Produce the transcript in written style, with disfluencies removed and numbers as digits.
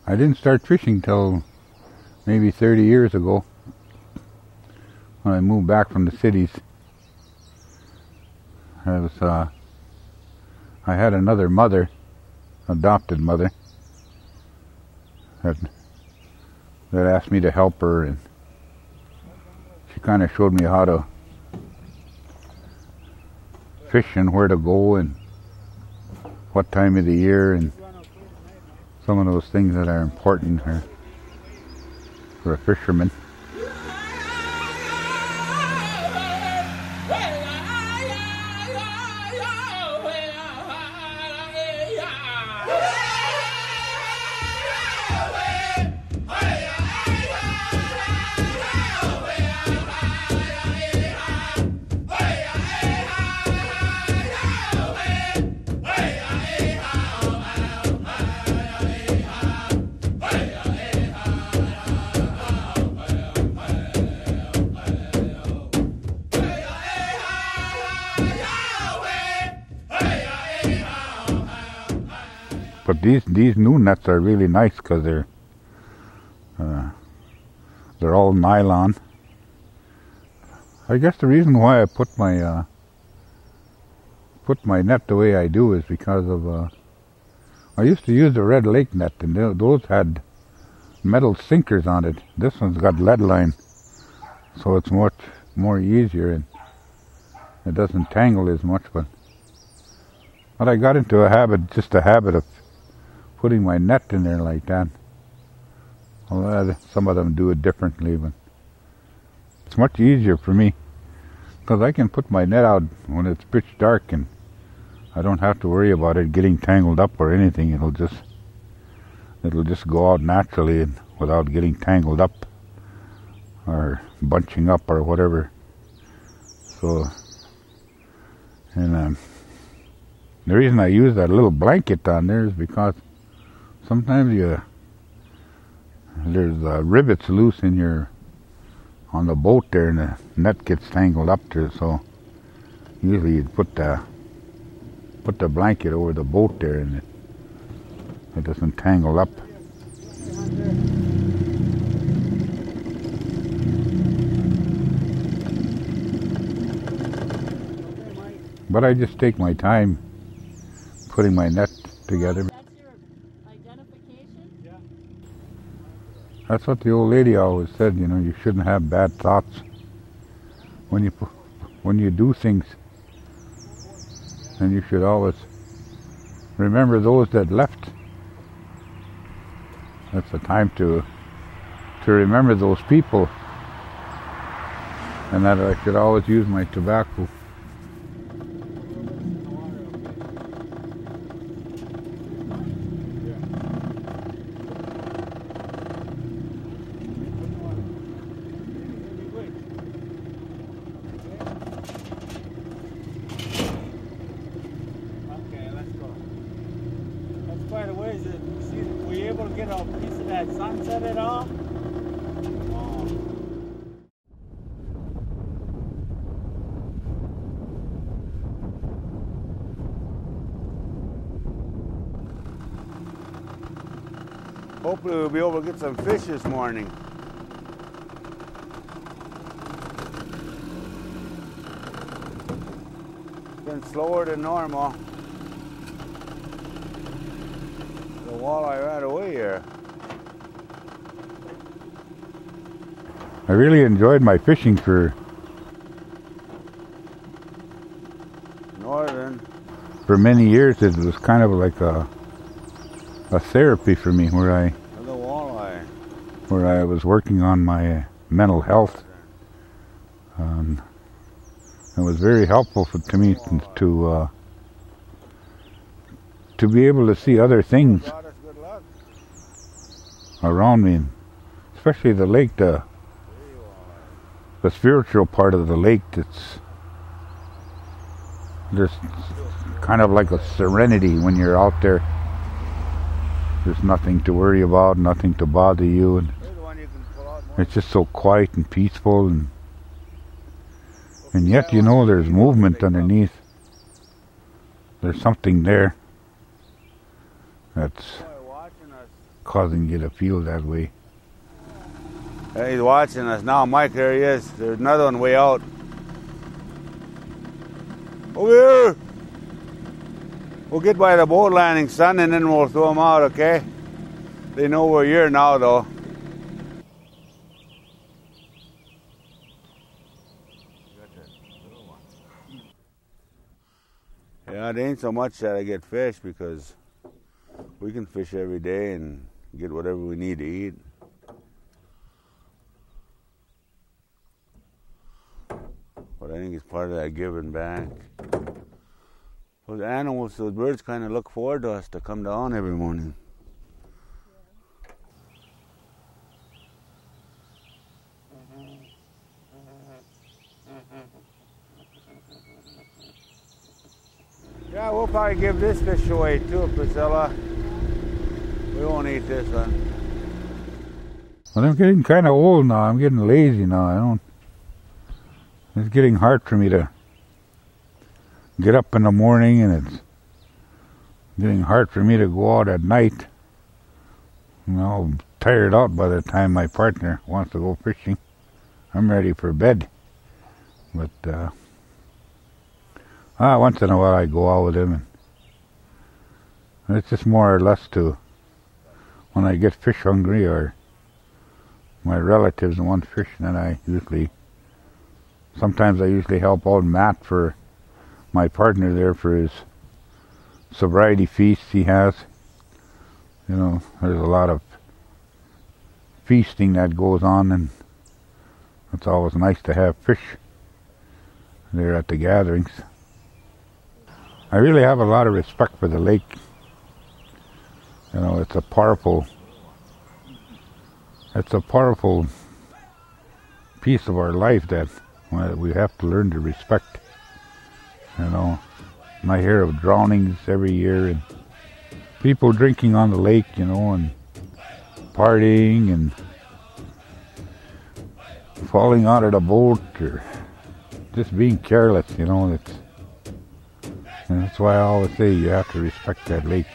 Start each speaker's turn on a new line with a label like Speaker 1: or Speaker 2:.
Speaker 1: I didn't start fishing till maybe 30 years ago when I moved back from the cities. I had another mother, adopted mother, that asked me to help her, and she kind of showed me how to fish and where to go and what time of the year and some of those things that are important for a fisherman. But these new nets are really nice because they're all nylon. I guess the reason why I put my net the way I do is because of I used to use the Red Lake net, and those had metal sinkers on it. This one's got lead line, so it's much more easier and it doesn't tangle as much. But I got into a habit of putting my net in there like that. Well, some of them do it differently, but it's much easier for me because I can put my net out when it's pitch dark and I don't have to worry about it getting tangled up or anything. It'll just go out naturally and without getting tangled up or bunching up or whatever. So, and the reason I use that little blanket on there is because sometimes there's rivets loose on the boat there, and the net gets tangled up to it. So usually you put the blanket over the boat there, and it doesn't tangle up. But I just take my time putting my net together. That's what the old lady always said, you shouldn't have bad thoughts when you do things. And you should always remember those that left. That's the time to remember those people. And that I should always use my tobacco.
Speaker 2: Were you able to get a piece of that sunset at all?
Speaker 3: Hopefully we'll be able to get some fish this morning. It's been slower than normal. The walleye right away here.
Speaker 1: I really enjoyed my fishing for
Speaker 3: northern.
Speaker 1: For many years. It was kind of like a therapy for me where I was working on my mental health. It was very helpful to me to be able to see other things around me, especially the lake, the spiritual part of the lake. There's kind of like a serenity when you're out there. There's nothing to worry about, nothing to bother you, and it's just so quiet and peaceful, and yet there's movement underneath. There's something there that's causing you to feel that way.
Speaker 3: He's watching us now. Mike, there he is. There's another one way out. Over here! We'll get by the boat landing, son, and then we'll throw them out, okay? They know we're here now, though. Yeah, it ain't so much that I get fish because we can fish every day and get whatever we need to eat. But I think it's part of that giving back. Those animals, those birds kind of look forward to us to come down every morning. Yeah, we'll probably give this fish away too, Priscilla. We won't eat this one.
Speaker 1: Well, I'm getting kind of old now. I'm getting lazy now. It's getting hard for me to get up in the morning, and it's getting hard for me to go out at night. I'm tired out by the time my partner wants to go fishing. I'm ready for bed. But once in a while I go out with him, and it's just more or less to when I get fish hungry or my relatives want fish, then sometimes I usually help out Matt, for my partner there, for his sobriety feast he has. There's a lot of feasting that goes on, and it's always nice to have fish there at the gatherings. I really have a lot of respect for the lake. It's a powerful piece of our life that we have to learn to respect. I hear of drownings every year and people drinking on the lake, and partying and falling out of the boat or just being careless, and that's why I always say you have to respect that lake,